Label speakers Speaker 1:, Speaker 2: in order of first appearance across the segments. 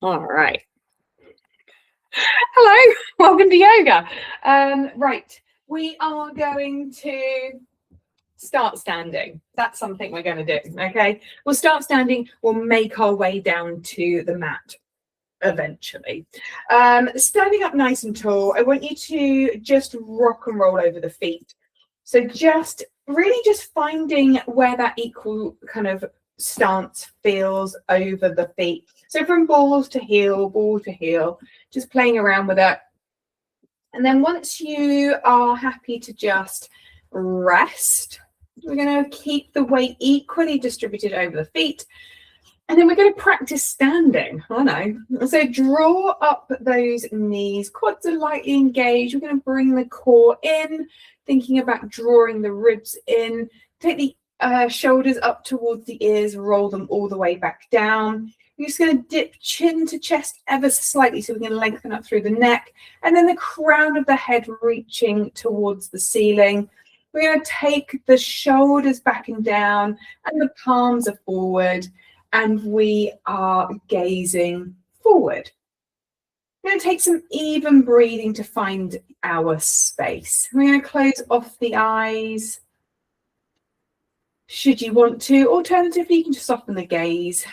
Speaker 1: All right. Hello, welcome to yoga. Right, we are going to start standing. That's something we're going to do, okay? We'll start standing, we'll make our way down to the mat eventually. Standing up nice and tall, I want you to just rock and roll over the feet. So just really just finding where that equal kind of stance feels over the feet. So from ball to heel, just playing around with it. And then once you are happy to just rest, we're going to keep the weight equally distributed over the feet. And then we're going to practice standing. Oh no. So draw up those knees, quads are lightly engaged. We're going to bring the core in, thinking about drawing the ribs in. Take the shoulders up towards the ears, roll them all the way back down. You're just going to dip chin to chest ever so slightly so we can lengthen up through the neck. And then the crown of the head reaching towards the ceiling. We're going to take the shoulders back and down and the palms are forward. And we are gazing forward. We're going to take some even breathing to find our space. We're going to close off the eyes. Should you want to, alternatively, you can just soften the gaze.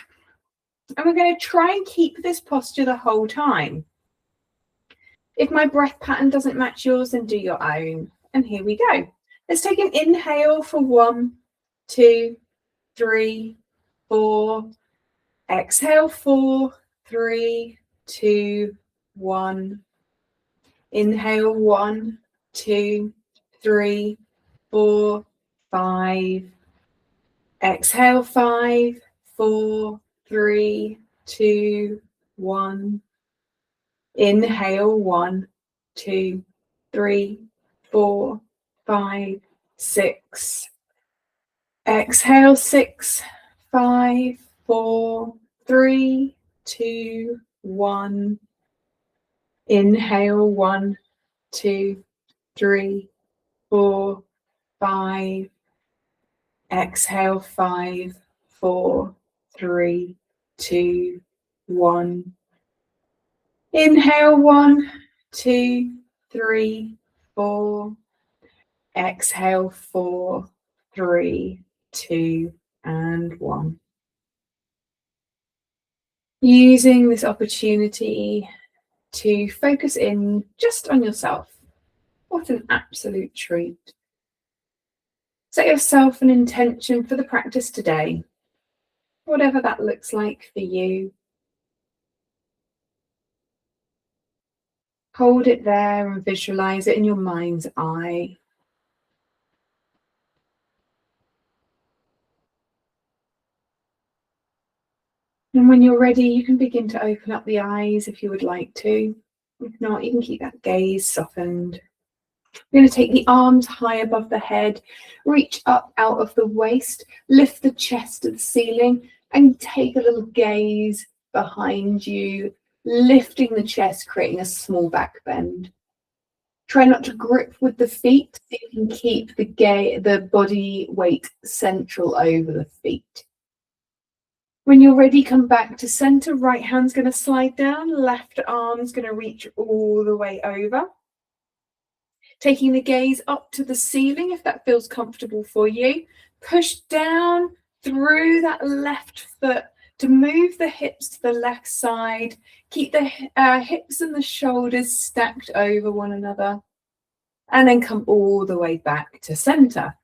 Speaker 1: And we're going to try and keep this posture the whole time. If my breath pattern doesn't match yours, then do your own. And here we go. Let's take an inhale for 1, 2, 3, 4. Exhale, 4, 3, 2, 1. Inhale, 1, 2, 3, 4, 5. Exhale, 5, 4, 3, 2, 1. Inhale, 1, 2, 3, 4, 5, 6. Exhale, 6, 5, 4, 3, 2, 1. Inhale, 1, 2, 3, 4, 5. Exhale, 5, 4, 3, 2, 1. Inhale, 1, 2, 3, 4. Exhale, 4, 3, 2, and 1. Using this opportunity to focus in just on yourself. What an absolute treat. Set yourself an intention for the practice today, whatever that looks like for you. Hold it there and visualize it in your mind's eye. And when you're ready, you can begin to open up the eyes if you would like to. If not, you can keep that gaze softened. We're going to take the arms high above the head, reach up out of the waist, lift the chest to the ceiling, and take a little gaze behind you, lifting the chest, creating a small back bend. Try not to grip with the feet, so you can keep the body weight central over the feet. When you're ready, come back to center. Right hand's going to slide down, left arm's going to reach all the way over. Taking the gaze up to the ceiling, if that feels comfortable for you. Push down through that left foot to move the hips to the left side. Keep the hips and the shoulders stacked over one another. And then come all the way back to center.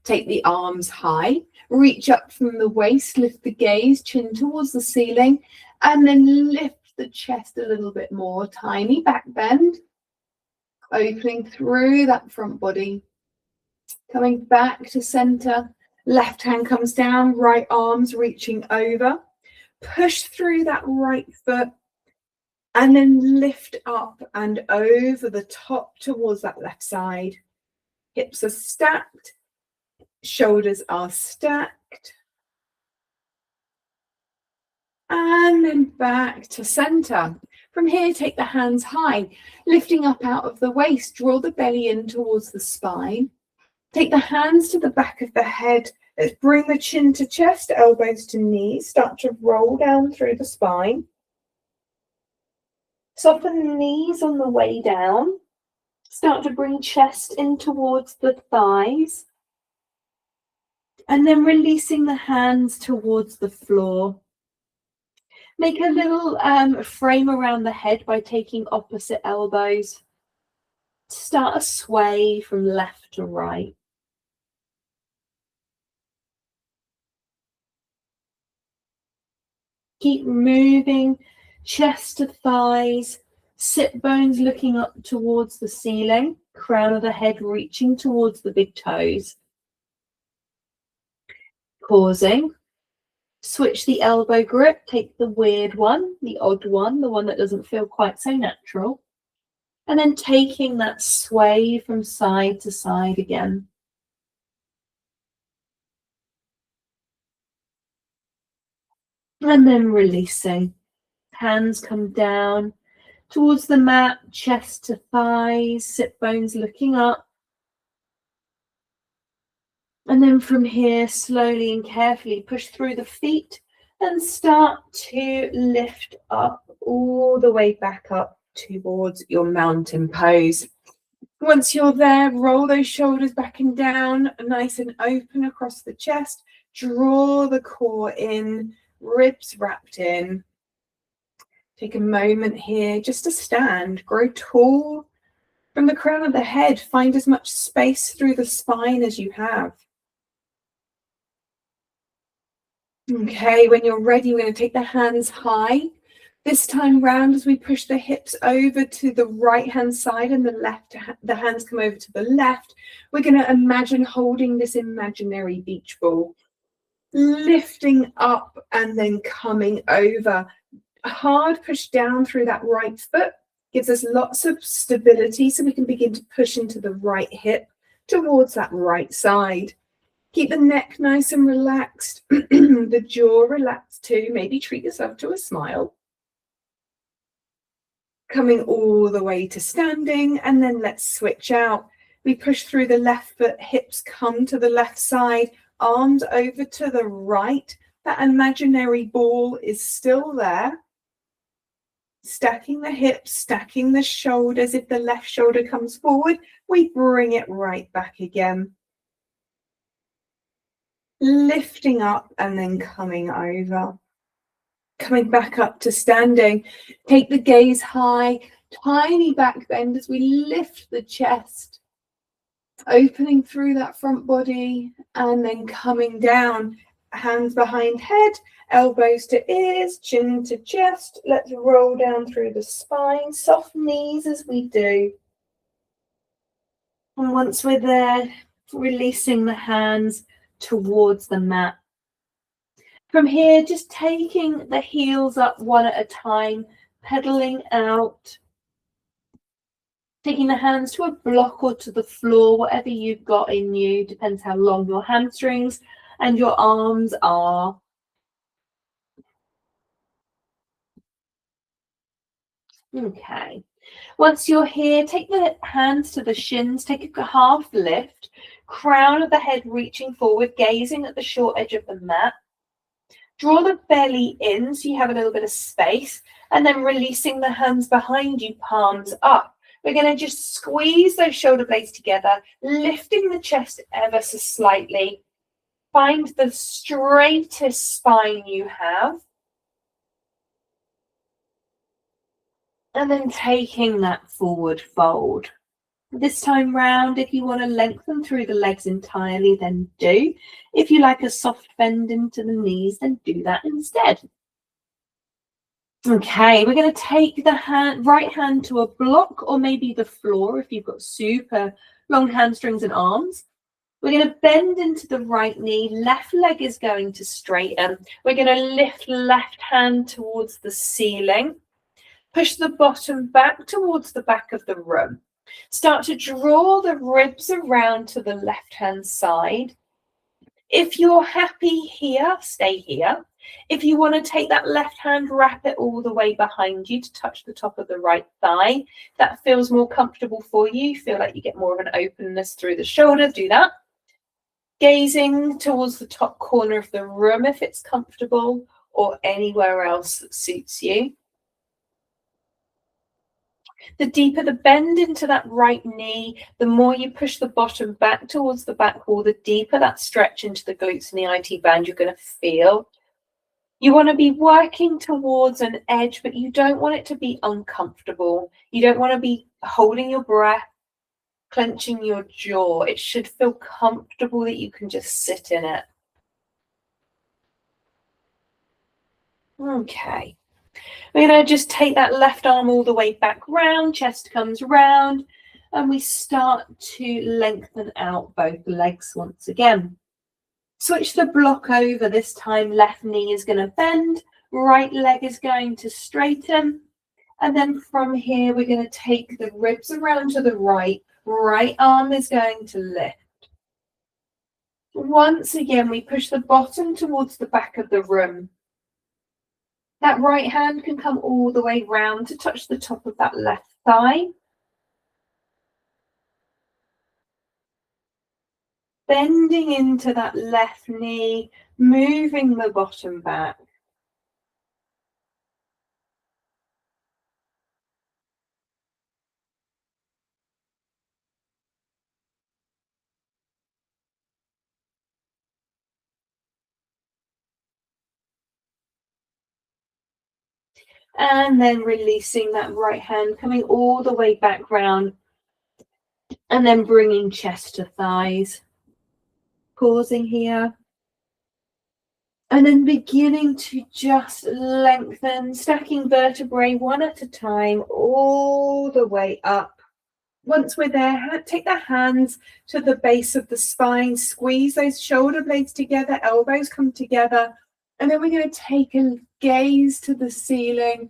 Speaker 1: Take the arms high, reach up from the waist, lift the gaze, chin towards the ceiling, and then lift the chest a little bit more. Tiny back bend, opening through that front body. Coming back to center, left hand comes down, right arms reaching over. Push through that right foot, and then lift up and over the top towards that left side. Hips are stacked. Shoulders are stacked. And then back to center. From here, take the hands high, lifting up out of the waist. Draw the belly in towards the spine. Take the hands to the back of the head. Let's bring the chin to chest, elbows to knees. Start to roll down through the spine. Soften the knees on the way down. Start to bring chest in towards the thighs. And then releasing the hands towards the floor. Make a little frame around the head by taking opposite elbows. Start a sway from left to right. Keep moving, chest to thighs, sit bones looking up towards the ceiling, crown of the head reaching towards the big toes. Pausing, switch the elbow grip, take the weird one, the odd one, the one that doesn't feel quite so natural. And then taking that sway from side to side again. And then releasing. Hands come down towards the mat, chest to thighs, sit bones looking up. And then from here, slowly and carefully push through the feet and start to lift up all the way back up towards your mountain pose. Once you're there, roll those shoulders back and down, nice and open across the chest. Draw the core in, ribs wrapped in. Take a moment here just to stand, grow tall. From the crown of the head, find as much space through the spine as you have. Okay, when you're ready, we're going to take the hands high. This time round, as we push the hips over to the right-hand side and the hands come over to the left, we're going to imagine holding this imaginary beach ball, lifting up and then coming over. A hard push down through that right foot gives us lots of stability so we can begin to push into the right hip towards that right side. Keep the neck nice and relaxed, the jaw relaxed too. Maybe treat yourself to a smile. Coming all the way to standing, and then let's switch out. We push through the left foot, hips come to the left side, arms over to the right. That imaginary ball is still there. Stacking the hips, stacking the shoulders. If the left shoulder comes forward, we bring it right back again. Lifting up and then coming over. Coming back up to standing. Take the gaze high, tiny back bend as we lift the chest. Opening through that front body and then coming down. Hands behind head, elbows to ears, chin to chest. Let's roll down through the spine, soft knees as we do. And once we're there, releasing the hands towards the mat. From here, just taking the heels up one at a time, pedaling out. Taking the hands to a block or to the floor, whatever you've got in you, depends how long your hamstrings and your arms are. Okay. Once you're here, take the hands to the shins, take a half lift, crown of the head reaching forward, gazing at the short edge of the mat. Draw the belly in so you have a little bit of space, and then releasing the hands behind you, palms up. We're going to just squeeze those shoulder blades together, lifting the chest ever so slightly. Find the straightest spine you have. And then taking that forward fold. This time round, if you want to lengthen through the legs entirely, then do. If you like a soft bend into the knees, then do that instead. Okay, we're going to take the right hand to a block or maybe the floor if you've got super long hamstrings and arms. We're going to bend into the right knee. Left leg is going to straighten. We're going to lift left hand towards the ceiling. Push the bottom back towards the back of the room. Start to draw the ribs around to the left-hand side. If you're happy here, stay here. If you want to take that left hand, wrap it all the way behind you to touch the top of the right thigh. That feels more comfortable for you. Feel like you get more of an openness through the shoulder. Do that. Gazing towards the top corner of the room if it's comfortable, or anywhere else that suits you. The deeper the bend into that right knee, the more you push the bottom back towards the back wall, the deeper that stretch into the glutes and the IT band you're going to feel. You want to be working towards an edge, but you don't want it to be uncomfortable. You don't want to be holding your breath, clenching your jaw. It should feel comfortable that you can just sit in it. Okay. We're going to just take that left arm all the way back round, chest comes round, and we start to lengthen out both legs once again. Switch the block over. This time left knee is going to bend, right leg is going to straighten, and then from here we're going to take the ribs around to the right arm is going to lift. Once again we push the bottom towards the back of the room. That right hand can come all the way round to touch the top of that left thigh. Bending into that left knee, moving the bottom back. And then releasing that right hand, coming all the way back round. And then bringing chest to thighs. Pausing here. And then beginning to just lengthen, stacking vertebrae one at a time, all the way up. Once we're there, take the hands to the base of the spine, squeeze those shoulder blades together, elbows come together, and then we're going to take a gaze to the ceiling,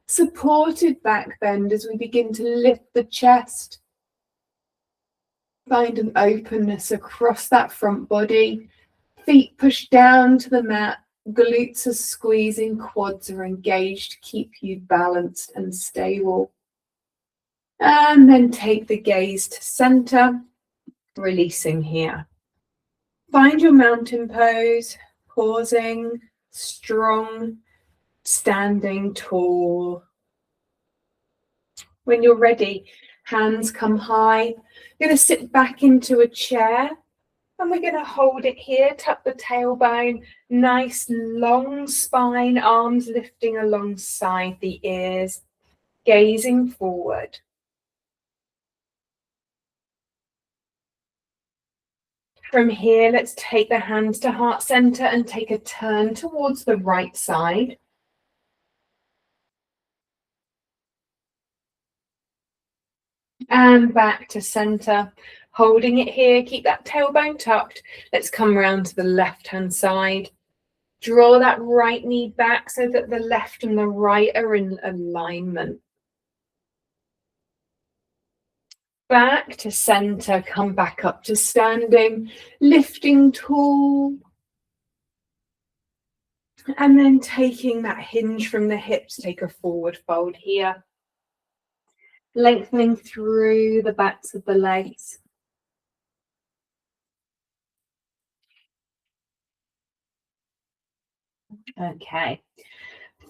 Speaker 1: supported back bend as we begin to lift the chest. Find an openness across that front body. Feet push down to the mat, glutes are squeezing, quads are engaged to keep you balanced and stable. And then take the gaze to center, releasing here. Find your mountain pose, pausing, strong, standing tall. When you're ready, hands come high. You're going to sit back into a chair. And we're going to hold it here, tuck the tailbone, nice long spine, arms lifting alongside the ears, gazing forward. From here, let's take the hands to heart center and take a turn towards the right side. And back to center, holding it here, keep that tailbone tucked. Let's come around to the left-hand side. Draw that right knee back so that the left and the right are in alignment. Back to center, come back up to standing, lifting tall. And then taking that hinge from the hips, take a forward fold here. Lengthening through the backs of the legs. Okay.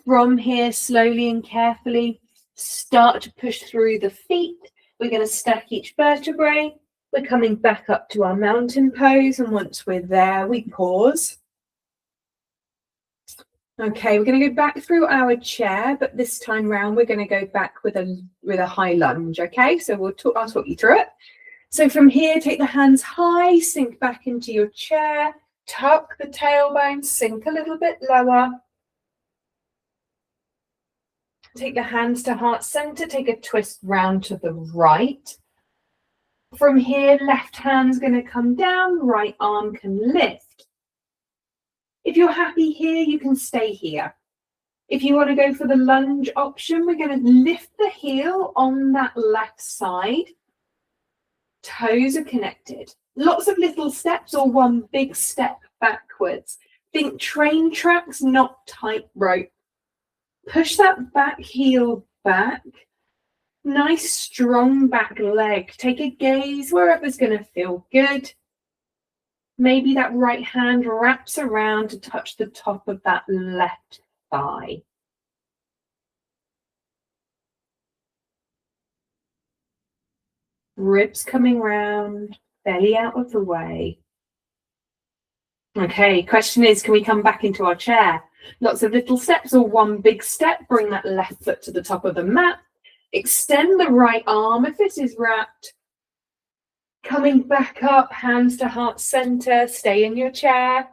Speaker 1: From here, slowly and carefully, start to push through the feet. We're going to stack each vertebrae. We're coming back up to our mountain pose, and once we're there, we pause. Okay, we're going to go back through our chair, but this time round, we're going to go back with a high lunge. Okay, so I'll talk you through it. So from here, take the hands high, sink back into your chair, tuck the tailbone, sink a little bit lower. Take the hands to heart center, take a twist round to the right. From here, left hand's going to come down, right arm can lift. If you're happy here, you can stay here. If you want to go for the lunge option, we're going to lift the heel on that left side. Toes are connected. Lots of little steps or one big step backwards. Think train tracks, not tightrope. Push that back heel back. Nice strong back leg. Take a gaze wherever's going to feel good. Maybe that right hand wraps around to touch the top of that left thigh. Ribs coming round, belly out of the way. Okay, question is, can we come back into our chair? Lots of little steps or one big step. Bring that left foot to the top of the mat. Extend the right arm if this is wrapped. Coming back up, hands to heart center. Stay in your chair.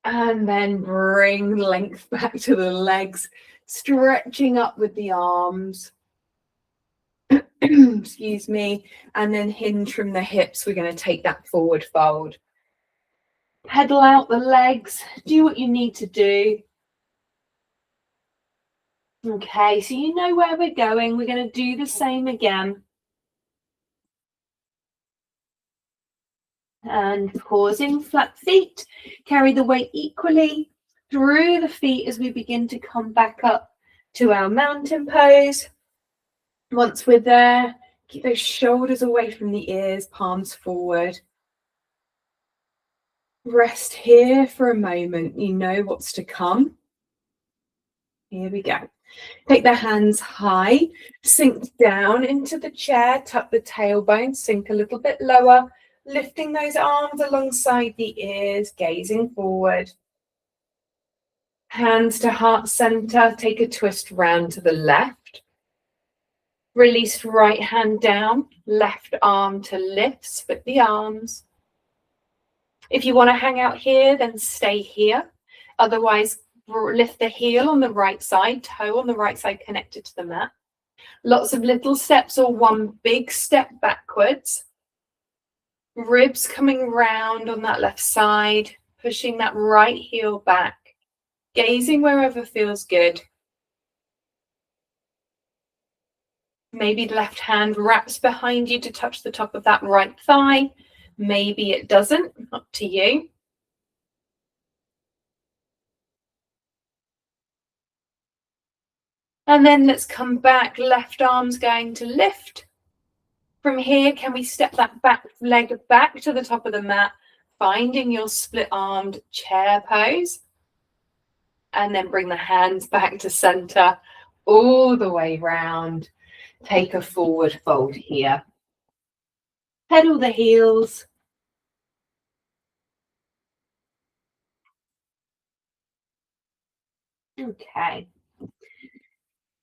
Speaker 1: And then bring length back to the legs. Stretching up with the arms. Excuse me. And then hinge from the hips. We're going to take that forward fold. Pedal out the legs. Do what you need to do. Okay, so you know where we're going. We're going to do the same again. And pausing, flat feet. Carry the weight equally through the feet as we begin to come back up to our mountain pose. Once we're there, keep those shoulders away from the ears, palms forward. Rest here for a moment. You know what's to come. Here we go. Take the hands high, sink down into the chair, tuck the tailbone, sink a little bit lower, lifting those arms alongside the ears, gazing forward. Hands to heart center, take a twist round to the left. Release right hand down, left arm to lift, split the arms. If you want to hang out here, then stay here. Otherwise, lift the heel on the right side, toe on the right side connected to the mat. Lots of little steps or one big step backwards. Ribs coming round on that left side, pushing that right heel back, gazing wherever feels good. Maybe the left hand wraps behind you to touch the top of that right thigh. Maybe it doesn't, up to you. And then let's come back, left arm's going to lift. From here, can we step that back leg back to the top of the mat, finding your split-armed chair pose. And then bring the hands back to center, all the way round. Take a forward fold here. Pedal the heels. Okay.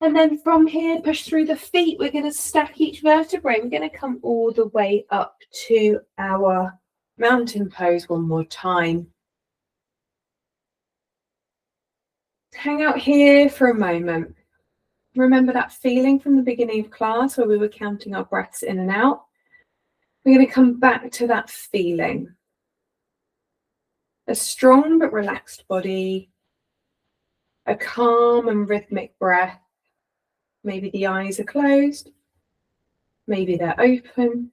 Speaker 1: And then from here, push through the feet. We're going to stack each vertebrae. We're going to come all the way up to our mountain pose one more time. Hang out here for a moment. Remember that feeling from the beginning of class where we were counting our breaths in and out? We're going to come back to that feeling. A strong but relaxed body. A calm and rhythmic breath. Maybe the eyes are closed. Maybe they're open.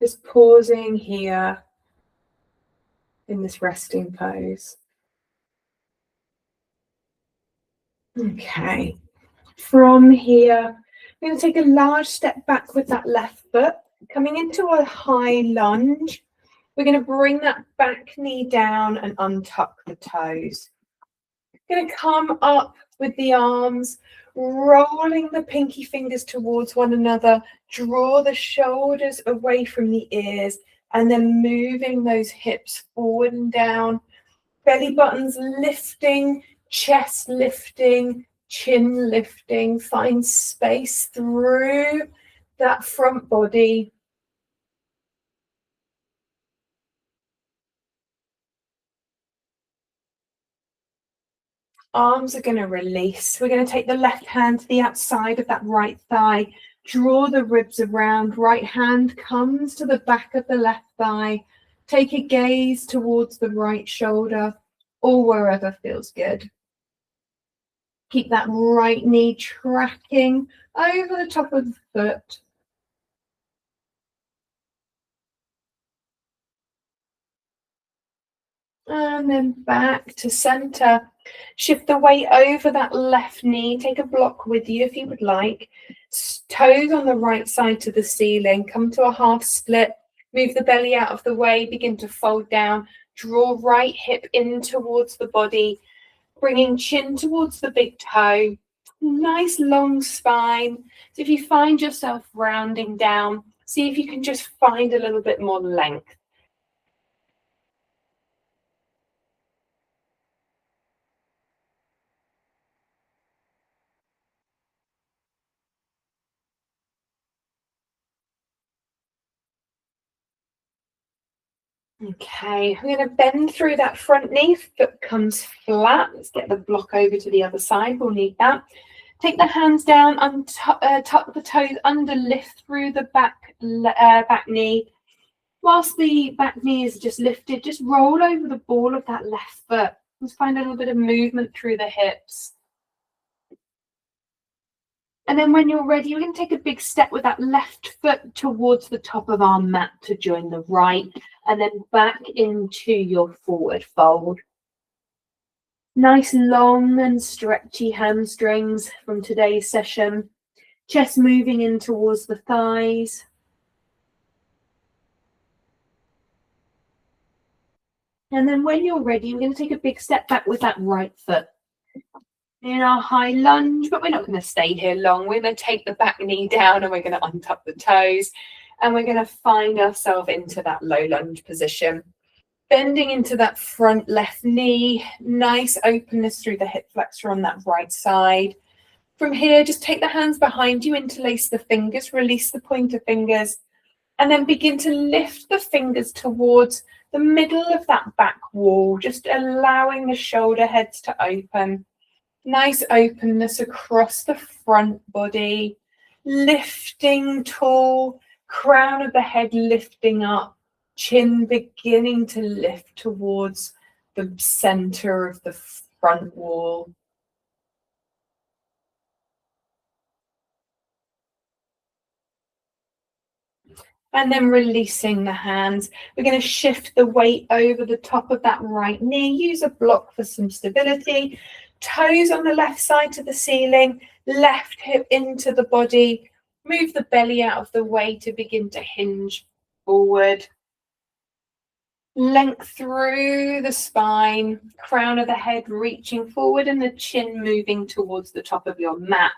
Speaker 1: Just pausing here in this resting pose. Okay. From here, we're going to take a large step back with that left foot. Coming into a high lunge. We're going to bring that back knee down and untuck the toes. We're going to come up with the arms, rolling the pinky fingers towards one another, draw the shoulders away from the ears, and then moving those hips forward and down, belly buttons lifting, chest lifting, chin lifting. Find space through that front body. Arms are going to release. We're going to take the left hand to the outside of that right thigh. Draw the ribs around. Right hand comes to the back of the left thigh. Take a gaze towards the right shoulder or wherever feels good. Keep that right knee tracking over the top of the foot. And then back to center. Shift the weight over that left knee. Take a block with you if you would like. Toes on the right side to the ceiling. Come to a half split. Move the belly out of the way. Begin to fold down. Draw right hip in towards the body. Bringing chin towards the big toe. Nice long spine. So if you find yourself rounding down, see if you can just find a little bit more length. Okay, I'm going to bend through that front knee, foot comes flat. Let's get the block over to the other side, we'll need that. Take the hands down, tuck the toes under, lift through the back knee. Whilst the back knee is just lifted, just roll over the ball of that left foot. Let's find a little bit of movement through the hips. And then when you're ready, you're going to take a big step with that left foot towards the top of our mat to join the right, and then back into your forward fold. Nice long and stretchy hamstrings from today's session. Chest moving in towards the thighs. And then when you're ready, we're going to take a big step back with that right foot. In our high lunge, but we're not going to stay here long. We're going to take the back knee down and we're going to untuck the toes, and we're going to find ourselves into that low lunge position. Bending into that front left knee, nice openness through the hip flexor on that right side. From here, just take the hands behind you, interlace the fingers, release the pointer fingers, and then begin to lift the fingers towards the middle of that back wall, just allowing the shoulder heads to open. Nice openness across the front body, lifting tall, crown of the head lifting up, chin beginning to lift towards the center of the front wall. And then releasing the hands. We're going to shift the weight over the top of that right knee. Use a block for some stability. Toes on the left side to the ceiling, left hip into the body. Move the belly out of the way to begin to hinge forward. Length through the spine, crown of the head reaching forward and the chin moving towards the top of your mat.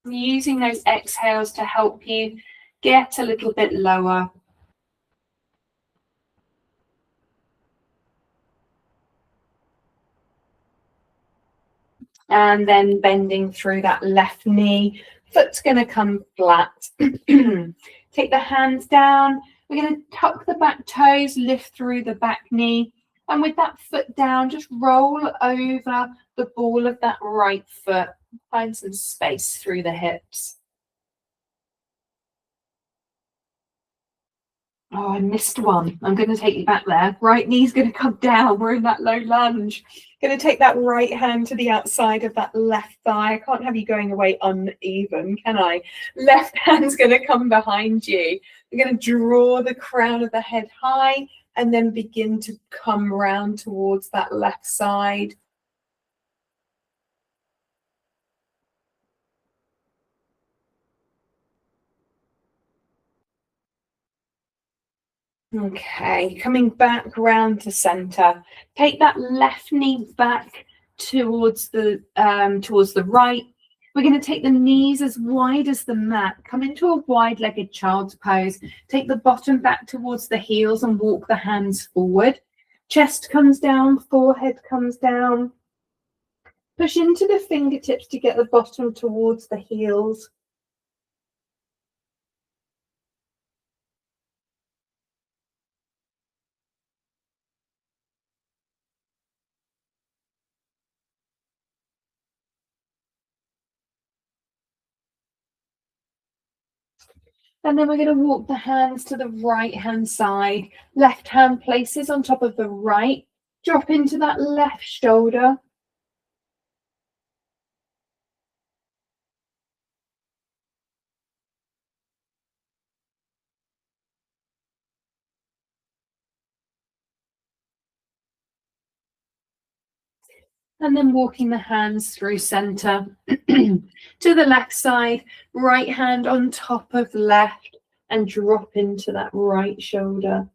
Speaker 1: Using those exhales to help you get a little bit lower. And then bending through that left knee, foot's going to come flat. Take the hands down. We're going to tuck the back toes, lift through the back knee. And with that foot down, just roll over the ball of that right foot. Find some space through the hips. Oh, I missed one. I'm going to take you back there. Right knee's going to come down. We're in that low lunge. Going to take that right hand to the outside of that left thigh. I can't have you going away uneven, can I? Left hand's going to come behind you. We're going to draw the crown of the head high and then begin to come round towards that left side. Okay, coming back round to center. Take that left knee back towards the right. We're going to take the knees as wide as the mat. Come into a wide-legged child's pose. Take the bottom back towards the heels and walk the hands forward. Chest comes down, forehead comes down. Push into the fingertips to get the bottom towards the heels. And then we're going to walk the hands to the right hand side. Left hand places on top of the right. Drop into that left shoulder. And then walking the hands through center to the left side, right hand on top of left, and drop into that right shoulder.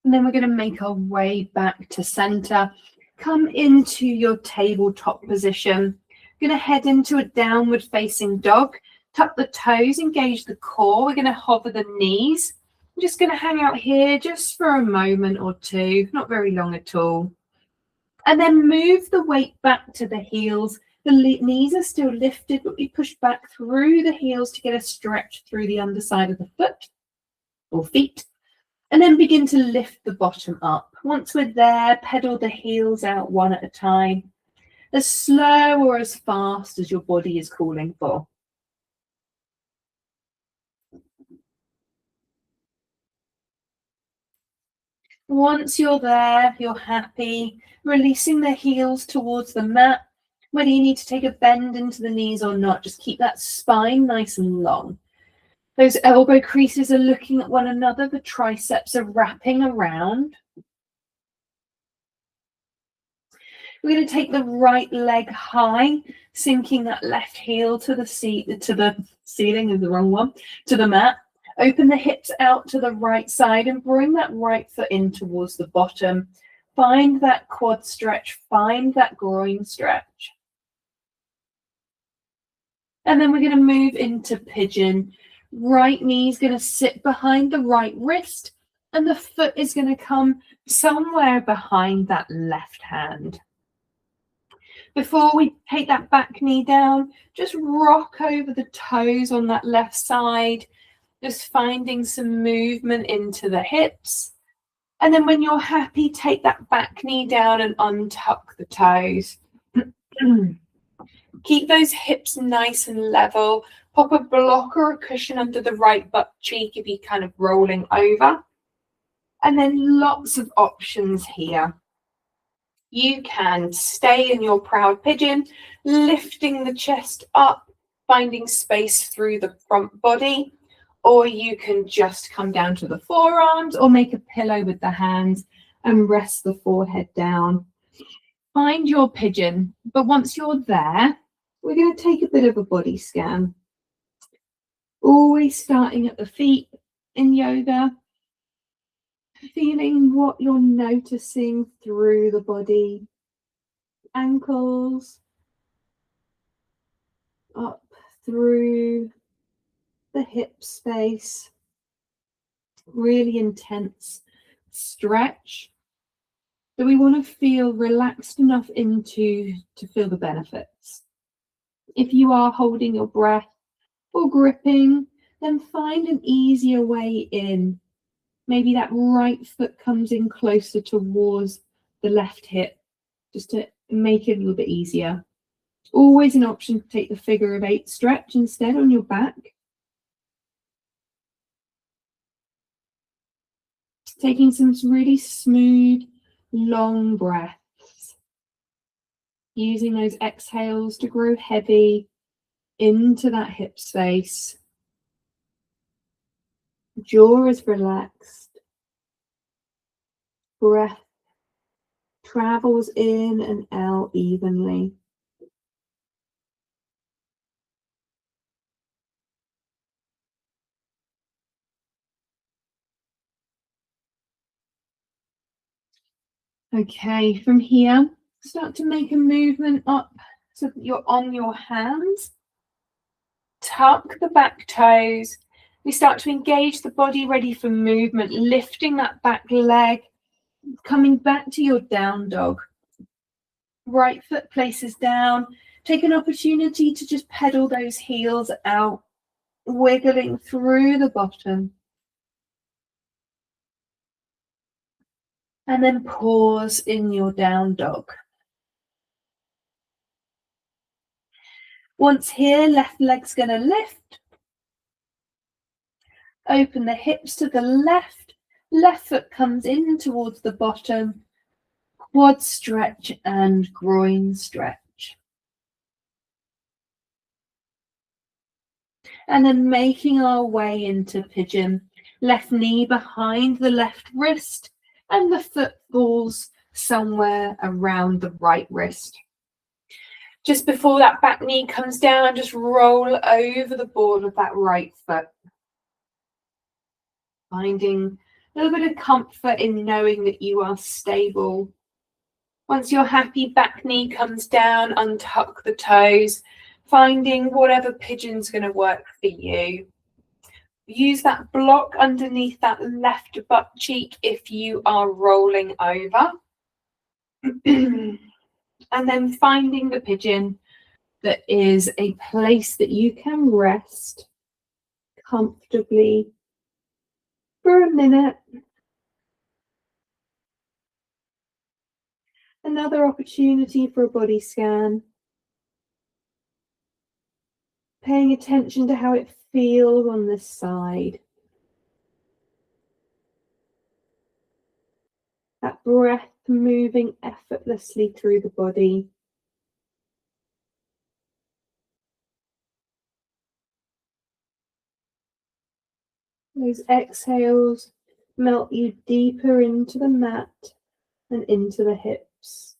Speaker 1: And then we're going to make our way back to center. Come into your tabletop position. Going to head into a downward facing dog. Tuck the toes, engage the core. We're going to hover the knees. I'm just going to hang out here just for a moment or two, not very long at all. And then move the weight back to the heels. The knees are still lifted, but we push back through the heels to get a stretch through the underside of the foot or feet. And then begin to lift the bottom up. Once we're there, pedal the heels out one at a time, as slow or as fast as your body is calling for. Once you're there, you're happy, releasing the heels towards the mat. Whether you need to take a bend into the knees or not, just keep that spine nice and long. Those elbow creases are looking at one another. The triceps are wrapping around. We're going to take the right leg high, sinking that left heel to the ceiling is the wrong one, to the mat. Open the hips out to the right side and bring that right foot in towards the bottom. Find that quad stretch, find that groin stretch. And then we're going to move into pigeon. Right knee is going to sit behind the right wrist, and the foot is going to come somewhere behind that left hand. Before we take that back knee down, just rock over the toes on that left side, just finding some movement into the hips. And then when you're happy, take that back knee down and untuck the toes. Keep those hips nice and level. Pop a block or a cushion under the right butt cheek if you're kind of rolling over. And then lots of options here. You can stay in your proud pigeon, lifting the chest up, finding space through the front body, or you can just come down to the forearms or make a pillow with the hands and rest the forehead down. Find your pigeon, but once you're there, we're going to take a bit of a body scan. Always starting at the feet in yoga, feeling what you're noticing through the body, ankles, up through the hip space, really intense stretch. So we want to feel relaxed enough to feel the benefits. If you are holding your breath or gripping, then find an easier way in. Maybe that right foot comes in closer towards the left hip, just to make it a little bit easier. Always an option to take the figure of 8 stretch instead on your back. Taking some really smooth, long breaths. Using those exhales to grow heavy into that hip space. Jaw is relaxed. Breath travels in and out evenly. Okay, from here, start to make a movement up so that you're on your hands. Tuck the back toes. We start to engage the body, ready for movement, lifting that back leg, coming back to your down dog. Right foot places down. Take an opportunity to just pedal those heels out, wiggling through the bottom. And then pause in your down dog. Once here, left leg's going to lift. Open the hips to the left. Left foot comes in towards the bottom. Quad stretch and groin stretch. And then making our way into pigeon. Left knee behind the left wrist and the foot falls somewhere around the right wrist. Just before that back knee comes down, just roll over the ball of that right foot. Finding a little bit of comfort in knowing that you are stable. Once you're happy, back knee comes down, untuck the toes, finding whatever pigeon's going to work for you. Use that block underneath that left butt cheek if you are rolling over. And then finding the pigeon that is a place that you can rest comfortably for a minute. Another opportunity for a body scan. Paying attention to how it feels on this side. That breath moving effortlessly through the body. Those exhales melt you deeper into the mat and into the hips.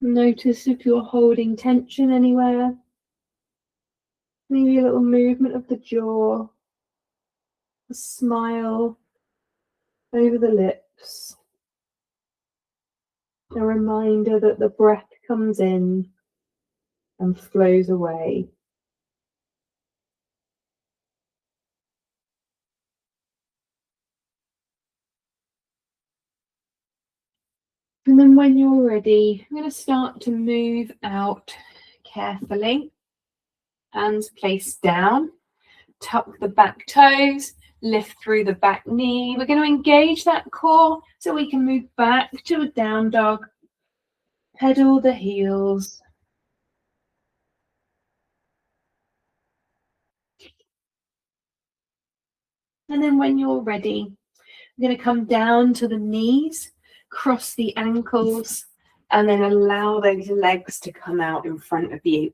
Speaker 1: Notice if you're holding tension anywhere. Maybe a little movement of the jaw, a smile over the lips. A reminder that the breath comes in and flows away. And then when you're ready, I'm going to start to move out carefully. Hands placed down, tuck the back toes, lift through the back knee. We're going to engage that core so we can move back to a down dog. Pedal the heels. And then when you're ready, we're going to come down to the knees, cross the ankles, and then allow those legs to come out in front of you.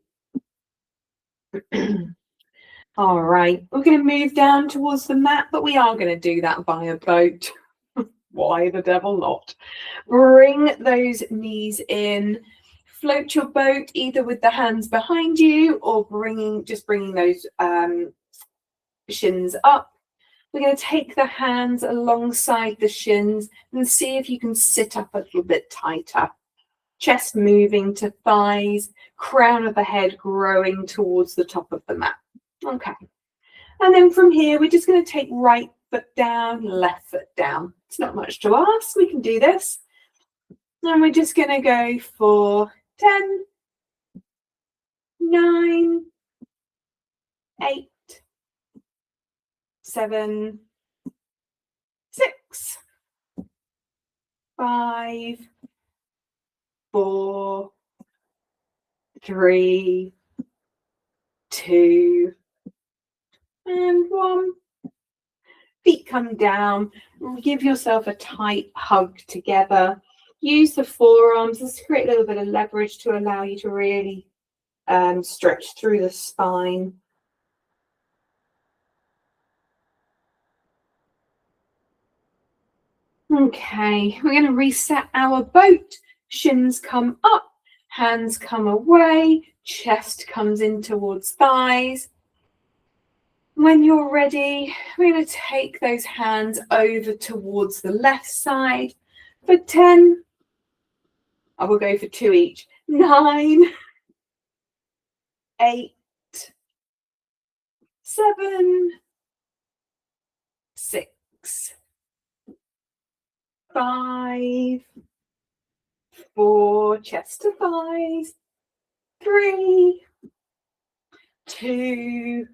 Speaker 1: All right, we're going to move down towards the mat, but we are going to do that by a boat. Why the devil not? Bring those knees in. Float your boat either with the hands behind you or just bringing those shins up. We're going to take the hands alongside the shins and see if you can sit up a little bit tighter. Chest moving to thighs, crown of the head growing towards the top of the mat. Okay. And then from here, we're just going to take right foot down, left foot down. It's not much to ask. We can do this. And we're just going to go for 10, 9, 8, 7, 6, 5, 4, 3, 2, and 1. Feet come down. Give yourself a tight hug together. Use the forearms. Let's create a little bit of leverage to allow you to really stretch through the spine. Okay, we're going to reset our boat. Shins come up, hands come away, chest comes in towards thighs. When you're ready, we're going to take those hands over towards the left side for 10. I will go for 2 each. 9, 8, 7, 6, 5, 4, chest to thighs, 3, 2,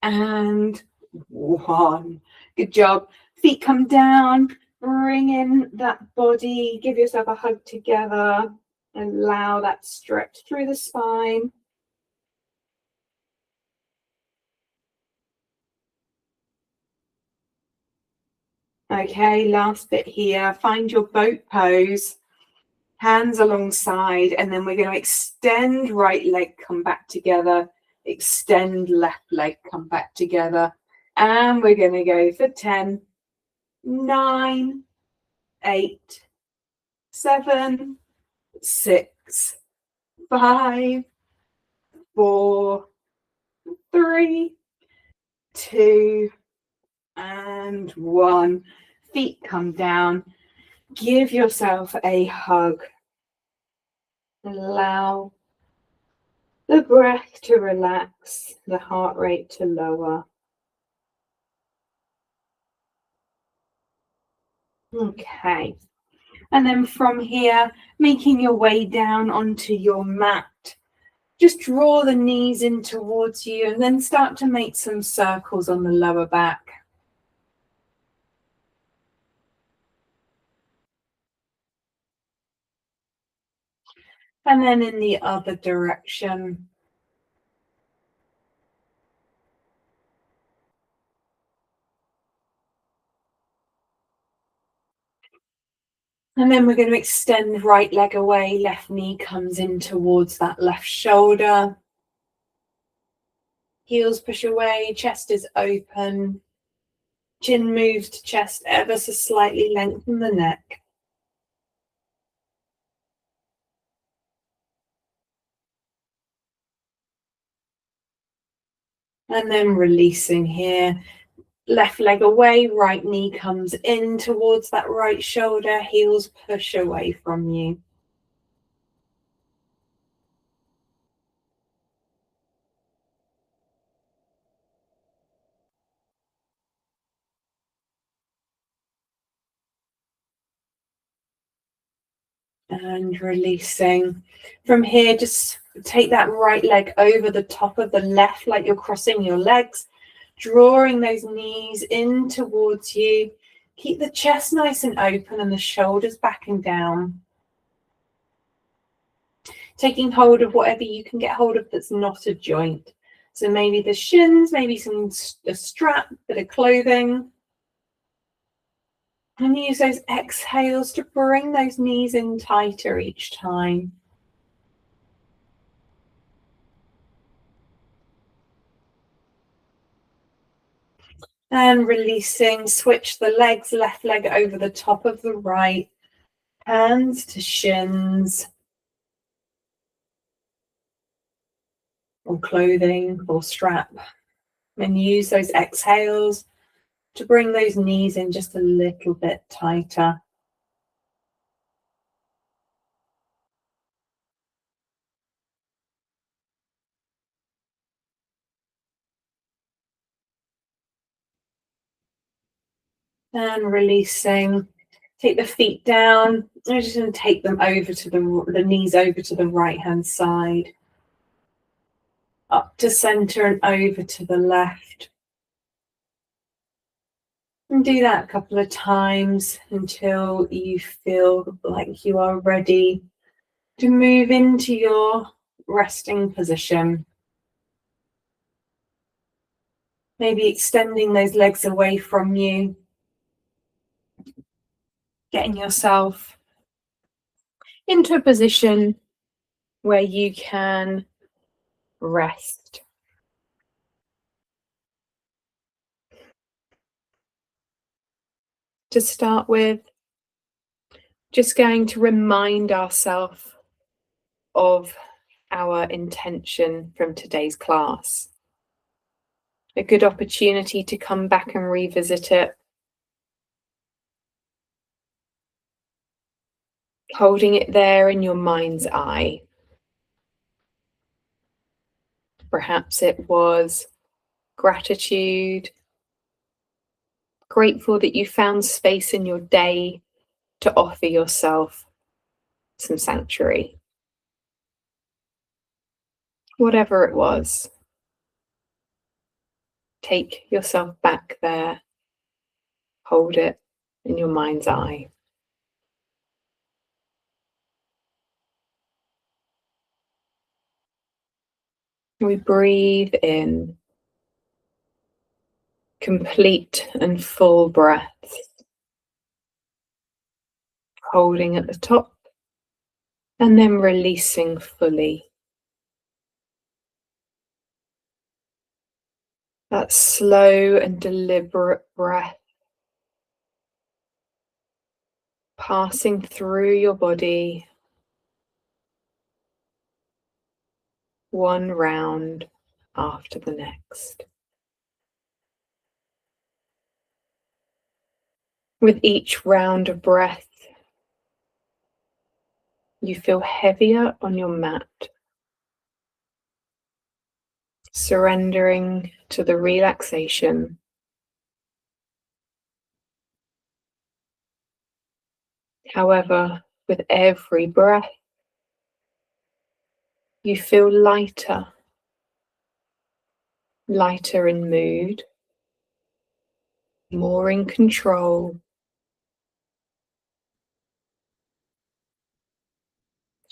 Speaker 1: and 1. Good job. Feet come down, bring in that body, give yourself a hug together, allow that stretch through the spine. Okay, last bit here. Find your boat pose. Hands alongside, and then we're going to extend right leg, come back together, extend left leg, come back together, and we're going to go for 10, 9, 8, 7, 6, 5, 4, 3, 2, and 1. Feet come down. Give yourself a hug. Allow the breath to relax, the heart rate to lower. Okay. And then from here, making your way down onto your mat, just draw the knees in towards you and then start to make some circles on the lower back. And then in the other direction. And then we're going to extend right leg away, left knee comes in towards that left shoulder. Heels push away, chest is open. Chin moves to chest ever so slightly, lengthen the neck. And then releasing here. Left leg away, right knee comes in towards that right shoulder, heels push away from you. And releasing. From here, just take that right leg over the top of the left, like you're crossing your legs, drawing those knees in towards you. Keep the chest nice and open and the shoulders back and down. Taking hold of whatever you can get hold of that's not a joint. So maybe the shins, maybe a strap, bit of clothing. And use those exhales to bring those knees in tighter each time. And releasing, switch the legs, left leg over the top of the right, hands to shins, or clothing, or strap. And use those exhales to bring those knees in just a little bit tighter. And releasing. Take the feet down. I'm just going to take them over to the knees over to the right hand side. Up to center and over to the left. And do that a couple of times until you feel like you are ready to move into your resting position. Maybe extending those legs away from you. Getting yourself into a position where you can rest. To start with, just going to remind ourselves of our intention from today's class. A good opportunity to come back and revisit it. Holding it there in your mind's eye. Perhaps it was gratitude, grateful that you found space in your day to offer yourself some sanctuary. Whatever it was, take yourself back there, hold it in your mind's eye. We breathe in, complete and full breaths, holding at the top and then releasing fully. That slow and deliberate breath passing through your body, one round after the next. With each round of breath, you feel heavier on your mat, surrendering to the relaxation. However, with every breath, you feel lighter, lighter in mood, more in control,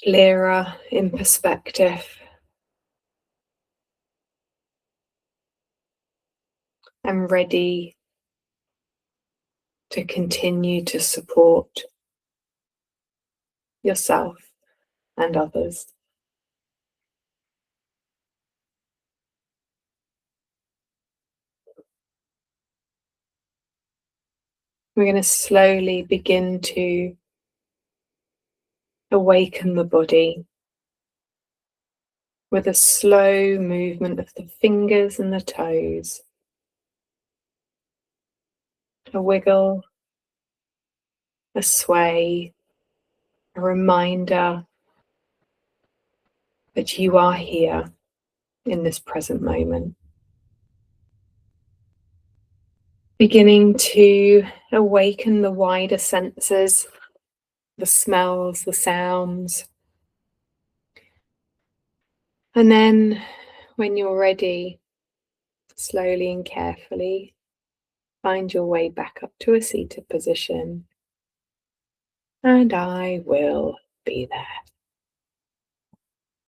Speaker 1: clearer in perspective, and ready to continue to support yourself and others. We're going to slowly begin to awaken the body with a slow movement of the fingers and the toes, a wiggle, a sway, a reminder that you are here in this present moment. Beginning to awaken the wider senses, the smells, the sounds. And then when you're ready, slowly and carefully find your way back up to a seated position. And I will be there.